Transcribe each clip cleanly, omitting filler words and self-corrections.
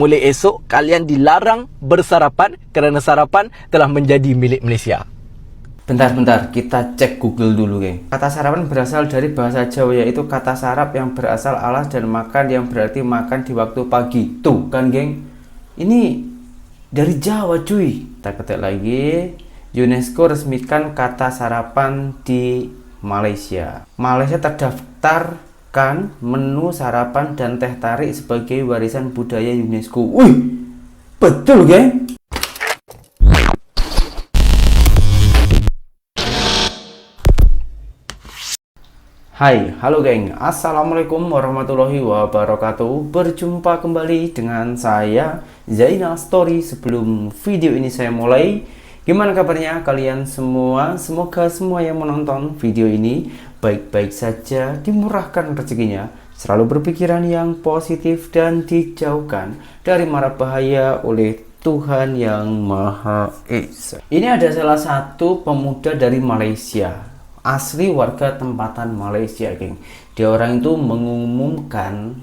Mulai esok, kalian dilarang bersarapan kerana sarapan telah menjadi milik Malaysia. Bentar, kita cek Google dulu, geng. Kata sarapan berasal dari bahasa Jawa, yaitu kata sarap yang berasal alas dan makan yang berarti makan di waktu pagi. Tuh kan, geng. Ini dari Jawa, cuy. Kita ketik lagi. UNESCO resmikan kata sarapan di Malaysia. Malaysia terdaftarkan menu sarapan dan teh tarik sebagai warisan budaya UNESCO. Wih, betul, geng. Hai, halo geng, assalamualaikum warahmatullahi wabarakatuh. Berjumpa kembali dengan saya Zainal Story. Sebelum video ini saya mulai, gimana kabarnya kalian semua? Semoga semua yang menonton video ini baik-baik saja, dimurahkan rezekinya, selalu berpikiran yang positif dan dijauhkan dari mara bahaya oleh Tuhan yang Maha Esa. Ini ada salah satu pemuda dari Malaysia, asli warga tempatan Malaysia, geng. Dia orang itu mengumumkan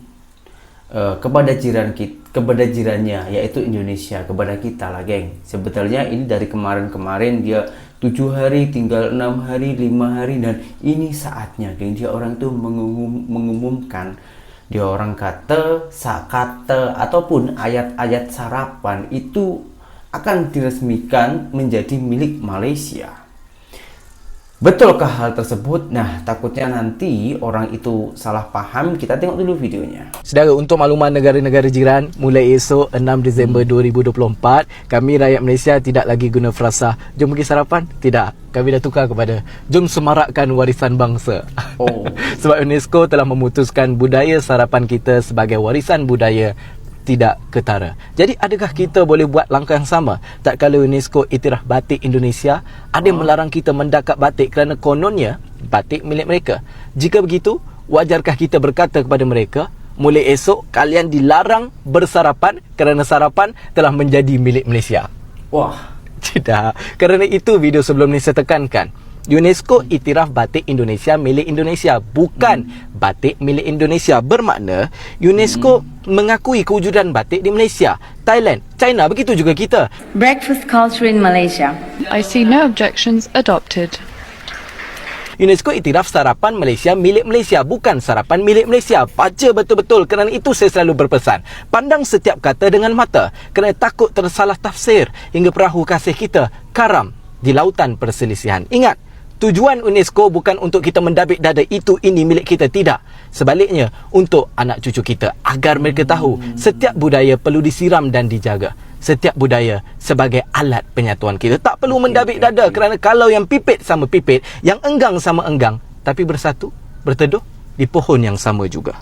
kepada jirannya, yaitu Indonesia, kepada kita lah, geng. Sebetulnya ini dari kemarin dia 7 hari, tinggal 6 hari, 5 hari, dan ini saatnya, geng. Dia orang itu mengumumkan, dia orang kata, sakata ataupun ayat-ayat sarapan itu akan diresmikan menjadi milik Malaysia. Betulkah hal tersebut? Nah, takutnya nanti orang itu salah paham. Kita tengok dulu videonya. Saudara, untuk makluman negara-negara jiran, mulai esok 6 Disember 2024, kami rakyat Malaysia tidak lagi guna frasa "jom pergi sarapan". Tidak, kami dah tukar kepada "jom semarakkan warisan bangsa". Oh. Sebab UNESCO telah memutuskan budaya sarapan kita sebagai warisan budaya tidak ketara. Jadi adakah kita boleh buat langkah yang sama? Tak kala UNESCO iktiraf batik Indonesia, ada yang melarang kita mendakat batik kerana kononnya batik milik mereka. Jika begitu, wajarkah kita berkata kepada mereka, mulai esok kalian dilarang bersarapan kerana sarapan telah menjadi milik Malaysia? Wah. Tidak. Kerana itu video sebelum ni saya tekankan, UNESCO iktiraf batik Indonesia milik Indonesia, bukan batik milik Indonesia. Bermakna UNESCO mengakui kewujudan batik di Malaysia, Thailand, China, begitu juga kita. Breakfast culture in Malaysia. I see no objections. Adopted. UNESCO iktiraf sarapan Malaysia milik Malaysia, bukan sarapan milik Malaysia. Baca betul-betul, kerana itu saya selalu berpesan. Pandang setiap kata dengan mata, kerana takut tersalah tafsir hingga perahu kasih kita karam di lautan perselisihan. Ingat, tujuan UNESCO bukan untuk kita mendabik dada itu ini milik kita, tidak. Sebaliknya, untuk anak cucu kita, agar mereka tahu setiap budaya perlu disiram dan dijaga. Setiap budaya sebagai alat penyatuan kita. Tak perlu mendabik dada, kerana kalau yang pipit sama pipit, yang enggang sama enggang, tapi bersatu, berteduh di pohon yang sama juga.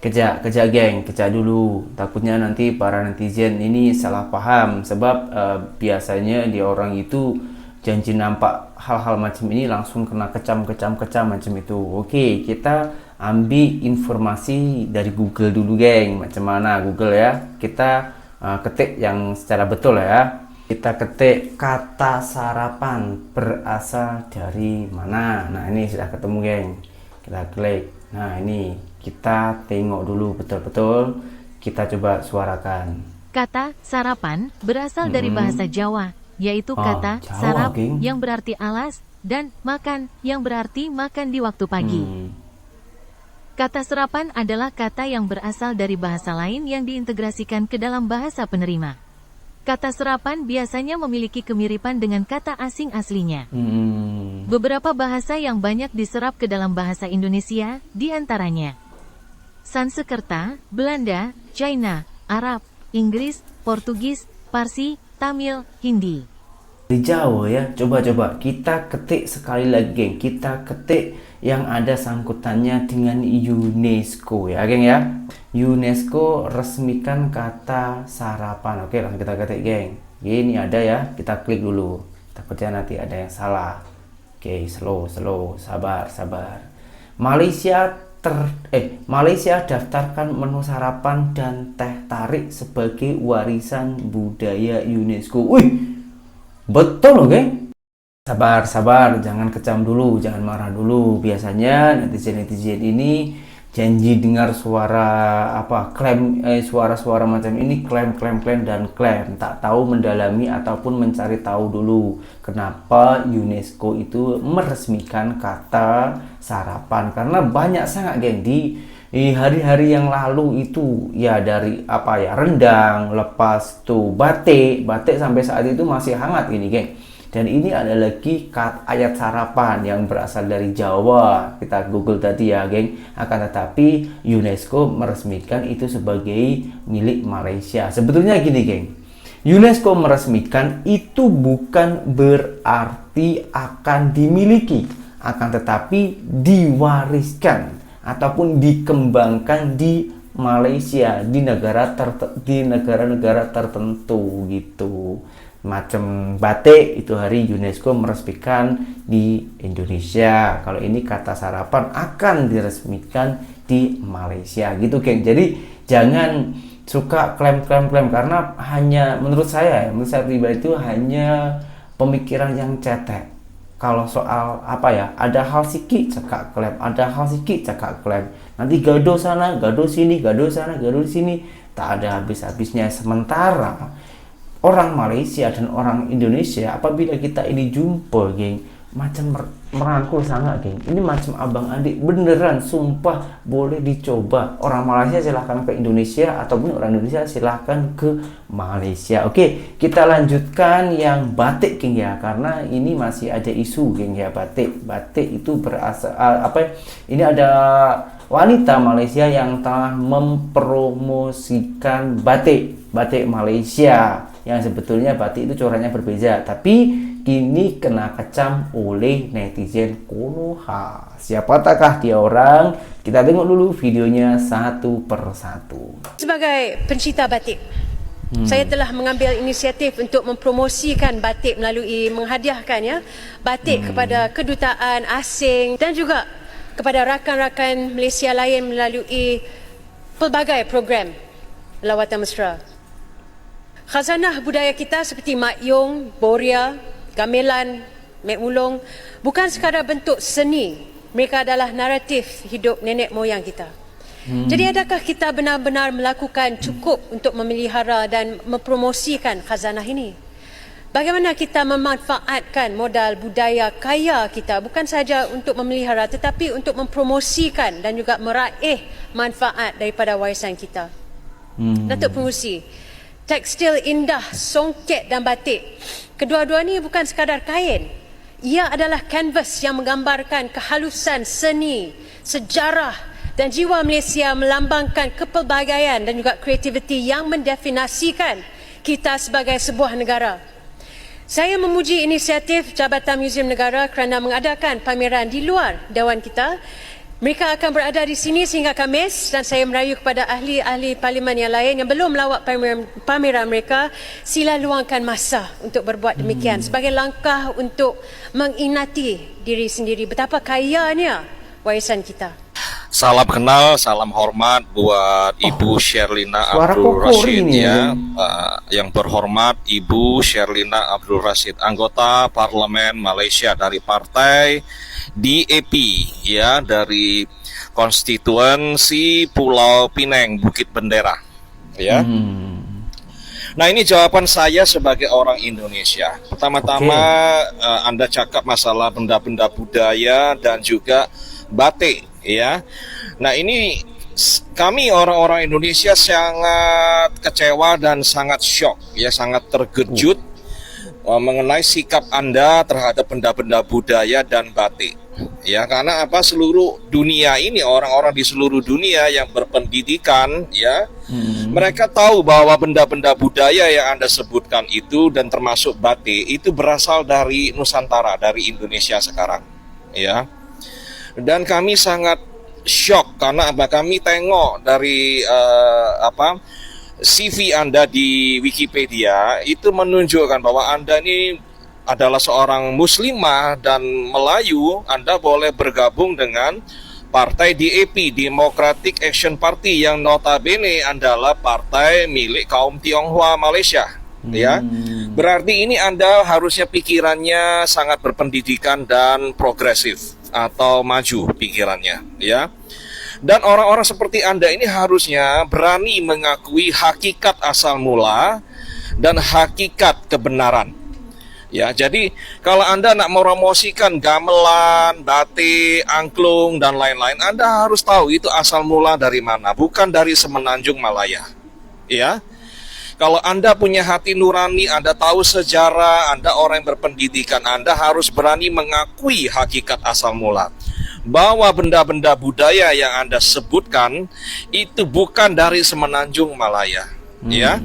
Kejap geng, kejap dulu. Takutnya nanti para netizen ini salah paham. Sebab biasanya dia orang itu janji nampak hal-hal macam ini langsung kena kecam macam itu. Oke, kita ambil informasi dari Google dulu, geng. Macam mana Google ya? Kita ketik yang secara betul ya. Kita ketik kata sarapan berasal dari mana. Nah, ini sudah ketemu, geng. Kita klik. Nah, ini kita tengok dulu betul-betul. Kita coba suarakan. Kata sarapan berasal dari bahasa Jawa, yaitu kata Jawa, sarap geng. yang berarti alas dan makan yang berarti makan di waktu pagi. Kata sarapan adalah kata yang berasal dari bahasa lain yang diintegrasikan ke dalam bahasa penerima. Kata sarapan biasanya memiliki kemiripan dengan kata asing aslinya. Beberapa bahasa yang banyak diserap ke dalam bahasa Indonesia, diantaranya Sanskerta, Belanda, China, Arab, Inggris, Portugis, Parsi, Tamil, Hindi. Di Jawa ya, coba kita ketik sekali lagi, geng. Kita ketik yang ada sangkutannya dengan UNESCO ya, geng ya. UNESCO resmikan kata sarapan. Oke, langsung kita ketik, geng. Ini ada ya, kita klik dulu. Takutnya nanti ada yang salah. Oke, slow, sabar. Malaysia daftarkan menu sarapan dan teh tarik sebagai warisan budaya UNESCO. Wih, betul loh, geng. Sabar, jangan kecam dulu, jangan marah dulu. Biasanya netizen ini janji dengar suara apa klaim suara-suara macam ini, klaim dan klaim, tak tahu mendalami ataupun mencari tahu dulu kenapa UNESCO itu meresmikan kata sarapan. Karena banyak sangat geng di hari-hari yang lalu itu ya, dari apa ya, rendang, lepas tuh batik sampai saat itu masih hangat ini geng. Dan ini ada lagi ayat sarapan yang berasal dari Jawa. Kita Google tadi ya, geng. Akan tetapi UNESCO meresmikan itu sebagai milik Malaysia. Sebetulnya gini, geng. UNESCO meresmikan itu bukan berarti akan dimiliki, akan tetapi diwariskan ataupun dikembangkan di Malaysia, di negara-negara tertentu gitu. Macam batik itu hari UNESCO meresmikan di Indonesia. Kalau ini kata sarapan akan diresmikan di Malaysia gitu, geng. Jadi jangan suka klaim karena hanya menurut saya pribadi itu hanya pemikiran yang cetek. Kalau soal apa ya, ada hal sikit cakap klaim, ada hal sikit cakap klaim. Nanti gaduh sana, gaduh sini, gaduh sana, gaduh sini, tak ada habis-habisnya. Sementara orang Malaysia dan orang Indonesia apabila kita ini jumpa, geng, macam merangkul sangat, geng. Ini macam abang adik beneran, sumpah boleh dicoba. Orang Malaysia silahkan ke Indonesia ataupun orang Indonesia silahkan ke Malaysia. Oke, kita lanjutkan yang batik, geng ya, karena ini masih ada isu, geng ya, batik itu berasal apa? Ini ada wanita Malaysia yang telah mempromosikan batik Malaysia, yang sebetulnya batik itu coraknya berbeda, tapi kini kena kecam oleh netizen Konoha. Siapakah dia orang? Kita tengok dulu videonya satu persatu. Sebagai pencipta batik, saya telah mengambil inisiatif untuk mempromosikan batik melalui menghadiahkan ya batik kepada kedutaan asing dan juga kepada rakan-rakan Malaysia lain melalui pelbagai program lawatan mesra. Khazanah budaya kita seperti Mak Yong, Boria, Gamelan, Mek Mulong bukan sekadar bentuk seni. Mereka adalah naratif hidup nenek moyang kita. Jadi adakah kita benar-benar melakukan cukup untuk memelihara dan mempromosikan khazanah ini? Bagaimana kita memanfaatkan modal budaya kaya kita bukan sahaja untuk memelihara tetapi untuk mempromosikan dan juga meraih manfaat daripada warisan kita. Datuk Pengerusi, tekstil indah, songket dan batik, kedua-dua ni bukan sekadar kain. Ia adalah kanvas yang menggambarkan kehalusan seni, sejarah dan jiwa Malaysia, melambangkan kepelbagaian dan juga kreativiti yang mendefinisikan kita sebagai sebuah negara. Saya memuji inisiatif Jabatan Muzium Negara kerana mengadakan pameran di luar Dewan kita. Mereka akan berada di sini sehingga Khamis dan saya merayu kepada ahli-ahli parlimen yang lain yang belum melawat pameran mereka, sila luangkan masa untuk berbuat demikian sebagai langkah untuk menginati diri sendiri betapa kayanya warisan kita. Salam kenal, salam hormat buat Ibu Sherlina Abdul Rashid ya. Yang berhormat Ibu Sherlina Abdul Rashid, anggota Parlemen Malaysia dari Partai DAP ya, dari konstituensi Pulau Pinang, Bukit Bendera ya. Nah, ini jawaban saya sebagai orang Indonesia. Pertama-tama Anda cakap masalah benda-benda budaya dan juga batik ya. Nah, ini kami orang-orang Indonesia sangat kecewa dan sangat shock ya, sangat terkejut mengenai sikap Anda terhadap benda-benda budaya dan batik. Ya, karena apa, seluruh dunia ini, orang-orang di seluruh dunia yang berpendidikan ya, mereka tahu bahwa benda-benda budaya yang Anda sebutkan itu dan termasuk batik itu berasal dari Nusantara, dari Indonesia sekarang ya. Dan kami sangat shock karena apa, kami tengok dari CV Anda di Wikipedia itu menunjukkan bahwa Anda ini adalah seorang muslimah dan Melayu. Anda boleh bergabung dengan Partai DAP, Democratic Action Party, yang notabene adalah partai milik kaum Tionghoa Malaysia ya. Berarti ini Anda harusnya pikirannya sangat berpendidikan dan progresif atau maju pikirannya ya. Dan orang-orang seperti Anda ini harusnya berani mengakui hakikat asal mula dan hakikat kebenaran. Ya, jadi kalau Anda nak meromosikan gamelan, batik, angklung dan lain-lain, Anda harus tahu itu asal mula dari mana, bukan dari Semenanjung Malaya. Ya. Kalau Anda punya hati nurani, Anda tahu sejarah, Anda orang yang berpendidikan, Anda harus berani mengakui hakikat asal mula. Bahwa benda-benda budaya yang Anda sebutkan itu bukan dari Semenanjung Malaya. Ya.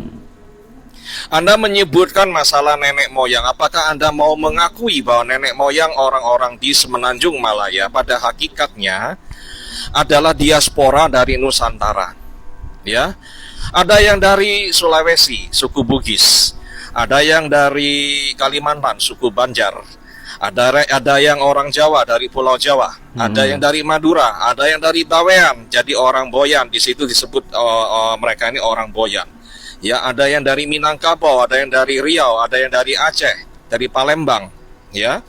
Anda menyebutkan masalah nenek moyang. Apakah Anda mau mengakui bahwa nenek moyang orang-orang di Semenanjung Malaya pada hakikatnya adalah diaspora dari Nusantara? Ya. Ada yang dari Sulawesi, suku Bugis. Ada yang dari Kalimantan, suku Banjar. Ada yang orang Jawa dari Pulau Jawa. Ada yang dari Madura, ada yang dari Bawean, jadi orang Boyan. Di situ disebut mereka ini orang Boyan. Ya, ada yang dari Minangkabau, ada yang dari Riau, ada yang dari Aceh, dari Palembang. Ya.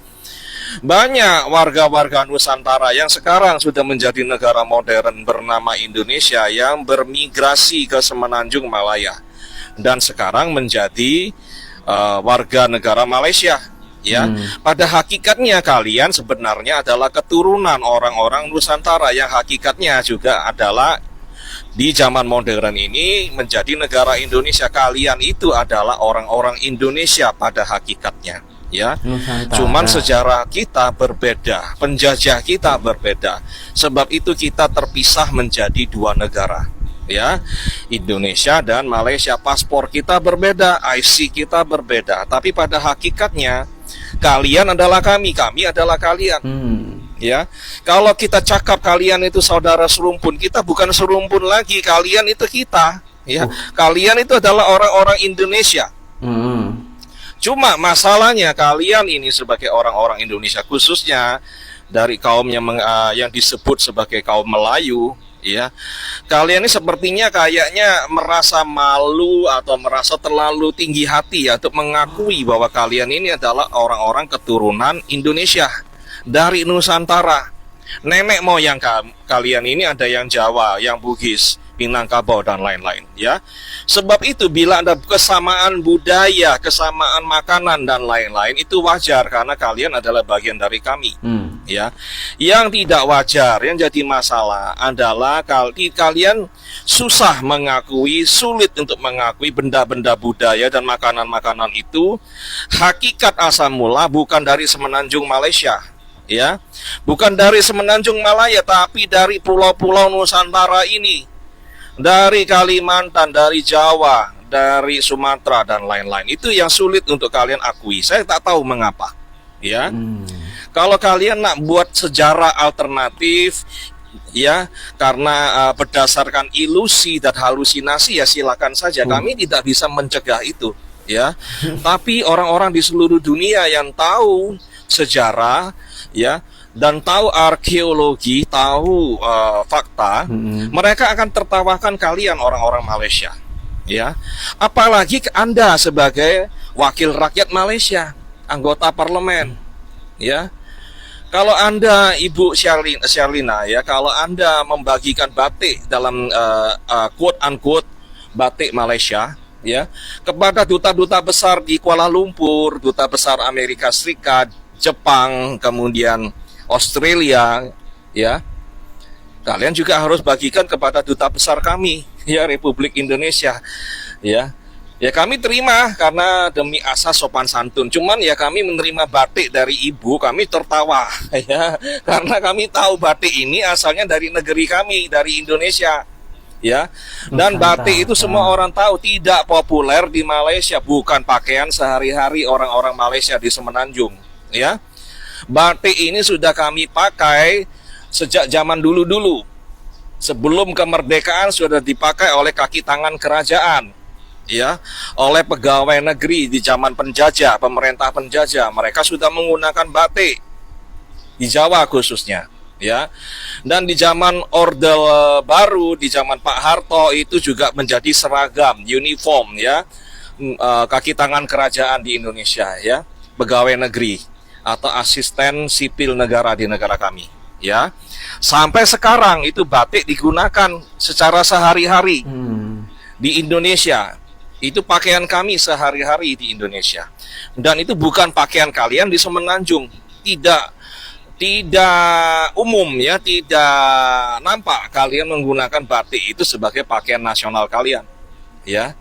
Banyak warga-warga Nusantara yang sekarang sudah menjadi negara modern bernama Indonesia yang bermigrasi ke Semenanjung Malaya dan sekarang menjadi warga negara Malaysia. Ya, pada hakikatnya kalian sebenarnya adalah keturunan orang-orang Nusantara yang hakikatnya juga adalah di zaman modern ini menjadi negara Indonesia. Kalian itu adalah orang-orang Indonesia pada hakikatnya. Ya, cuman sejarah kita berbeda, penjajah kita berbeda. Sebab itu kita terpisah menjadi dua negara. Ya, Indonesia dan Malaysia. Paspor kita berbeda, IC kita berbeda. Tapi pada hakikatnya kalian adalah kami adalah kalian. Ya, kalau kita cakap kalian itu saudara serumpun, kita bukan serumpun lagi. Kalian itu kita. Ya, kalian itu adalah orang-orang Indonesia. Cuma masalahnya kalian ini sebagai orang-orang Indonesia, khususnya dari kaum yang disebut sebagai kaum Melayu, ya, kalian ini sepertinya kayaknya merasa malu atau merasa terlalu tinggi hati ya untuk mengakui bahwa kalian ini adalah orang-orang keturunan Indonesia dari Nusantara. Nenek moyang kalian ini ada yang Jawa, yang Bugis, Minangkabau dan lain-lain, ya. Sebab itu bila ada kesamaan budaya, kesamaan makanan dan lain-lain, itu wajar karena kalian adalah bagian dari kami. Ya. Yang tidak wajar, yang jadi masalah adalah kalian susah mengakui, sulit untuk mengakui benda-benda budaya dan makanan-makanan itu hakikat asal mula bukan dari Semenanjung Malaysia. Ya, bukan dari Semenanjung Malaya, tapi dari pulau-pulau Nusantara ini, dari Kalimantan, dari Jawa, dari Sumatera dan lain-lain. Itu yang sulit untuk kalian akui. Saya tak tahu mengapa. Ya, kalau kalian nak buat sejarah alternatif, ya, karena berdasarkan ilusi dan halusinasi, ya silakan saja. Kami tidak bisa mencegah itu. Ya, tapi orang-orang di seluruh dunia yang tahu sejarah, ya, dan tahu arkeologi, tahu fakta, mereka akan tertawakan kalian orang-orang Malaysia, ya. Apalagi Anda sebagai wakil rakyat Malaysia, anggota parlemen, ya. Kalau Anda, Ibu Sherlina, ya, kalau Anda membagikan batik dalam quote unquote batik Malaysia, ya, kepada duta-duta besar di Kuala Lumpur, duta besar Amerika Serikat, Jepang, kemudian Australia, ya, kalian juga harus bagikan kepada duta besar kami, ya, Republik Indonesia, ya. Ya, kami terima karena demi asas sopan santun. Cuman ya kami menerima batik dari ibu, kami tertawa, ya, karena kami tahu batik ini asalnya dari negeri kami, dari Indonesia. Ya, dan batik itu semua orang tahu tidak populer di Malaysia, bukan pakaian sehari-hari orang-orang Malaysia di Semenanjung. Ya, batik ini sudah kami pakai sejak zaman dulu-dulu. Sebelum kemerdekaan sudah dipakai oleh kaki tangan kerajaan, ya, oleh pegawai negeri di zaman penjajah, pemerintah penjajah. Mereka sudah menggunakan batik di Jawa khususnya, ya. Dan di zaman Orde Baru, di zaman Pak Harto itu juga menjadi seragam, uniform, ya, kaki tangan kerajaan di Indonesia, ya, pegawai negeri atau asisten sipil negara di negara kami, ya. Sampai sekarang itu batik digunakan secara sehari-hari di Indonesia. Itu pakaian kami sehari-hari di Indonesia. Dan itu bukan pakaian kalian di Semenanjung. Tidak umum ya, tidak nampak kalian menggunakan batik itu sebagai pakaian nasional kalian, ya.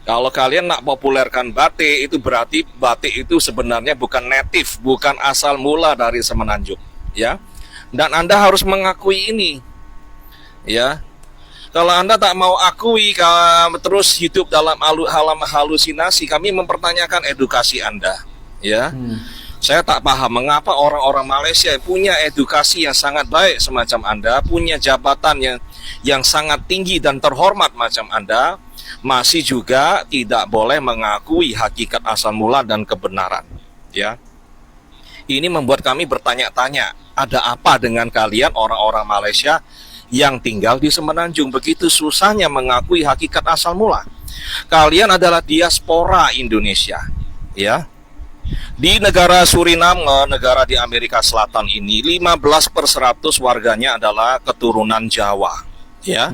Kalau kalian nak populerkan batik, itu berarti batik itu sebenarnya bukan native, bukan asal mula dari Semenanjung, ya. Dan Anda harus mengakui ini, ya. Kalau Anda tak mau akui, terus hidup dalam halusinasi, kami mempertanyakan edukasi Anda, ya. Saya tak paham mengapa orang-orang Malaysia punya edukasi yang sangat baik semacam Anda, punya jabatan yang sangat tinggi dan terhormat macam Anda, masih juga tidak boleh mengakui hakikat asal mula dan kebenaran, ya. Ini membuat kami bertanya-tanya, ada apa dengan kalian orang-orang Malaysia yang tinggal di Semenanjung begitu susahnya mengakui hakikat asal mula? Kalian adalah diaspora Indonesia, ya. Di negara Suriname, negara di Amerika Selatan ini, 15% warganya adalah keturunan Jawa, ya.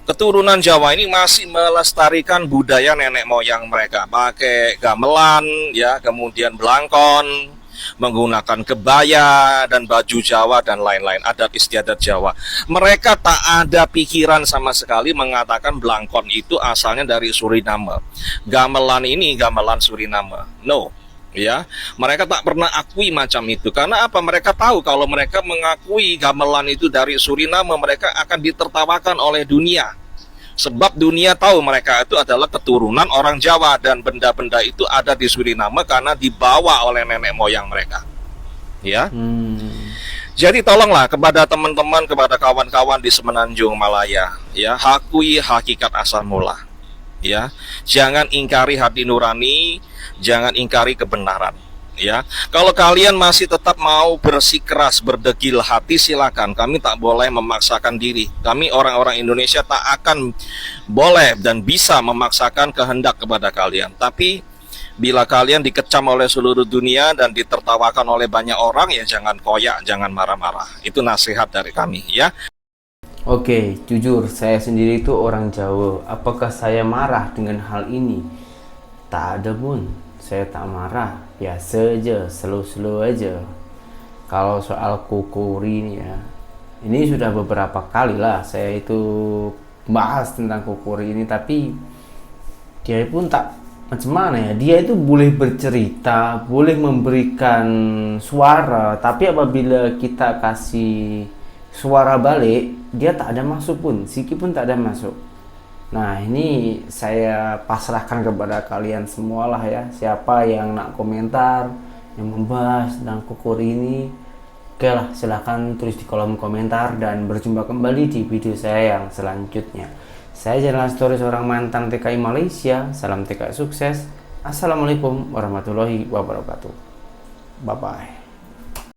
Keturunan Jawa ini masih melestarikan budaya nenek moyang mereka, pakai gamelan, ya, kemudian belangkon, menggunakan kebaya dan baju Jawa dan lain-lain, adat istiadat Jawa. Mereka tak ada pikiran sama sekali mengatakan belangkon itu asalnya dari Suriname. Gamelan ini gamelan Suriname. No. Ya, mereka tak pernah akui macam itu. Karena apa? Mereka tahu kalau mereka mengakui gamelan itu dari Suriname, mereka akan ditertawakan oleh dunia. Sebab dunia tahu mereka itu adalah keturunan orang Jawa dan benda-benda itu ada di Suriname karena dibawa oleh nenek moyang mereka. Ya. Jadi tolonglah kepada teman-teman, kepada kawan-kawan di Semenanjung Malaya, ya, akui hakikat asal mula. Ya, jangan ingkari hati nurani, jangan ingkari kebenaran, ya. Kalau kalian masih tetap mau bersikeras, berdegil hati, silakan. Kami tak boleh memaksakan diri. Kami orang-orang Indonesia tak akan boleh dan bisa memaksakan kehendak kepada kalian. Tapi bila kalian dikecam oleh seluruh dunia dan ditertawakan oleh banyak orang, ya jangan koyak, jangan marah-marah. Itu nasihat dari kami, ya. Oke, jujur saya sendiri itu orang Jawa. Apakah saya marah dengan hal ini? Tak ada pun. Saya tak marah. Biasa aja, slow-slow aja. Kalau soal kukuri ini ya, ini sudah beberapa kali lah saya itu bahas tentang kukuri ini, tapi dia pun tak macam mana ya. Dia itu boleh bercerita, boleh memberikan suara, tapi apabila kita kasih suara balik, dia tak ada masuk pun, sikit pun tak ada masuk. Nah, ini saya pasrahkan kepada kalian semua lah ya. Siapa yang nak komentar, yang membahas tentang kukur ini, oke lah, silahkan tulis di kolom komentar. Dan berjumpa kembali di video saya yang selanjutnya. Saya Jainal Story, seorang mantan TKI Malaysia. Salam TKI sukses. Assalamualaikum warahmatullahi wabarakatuh. Bye bye.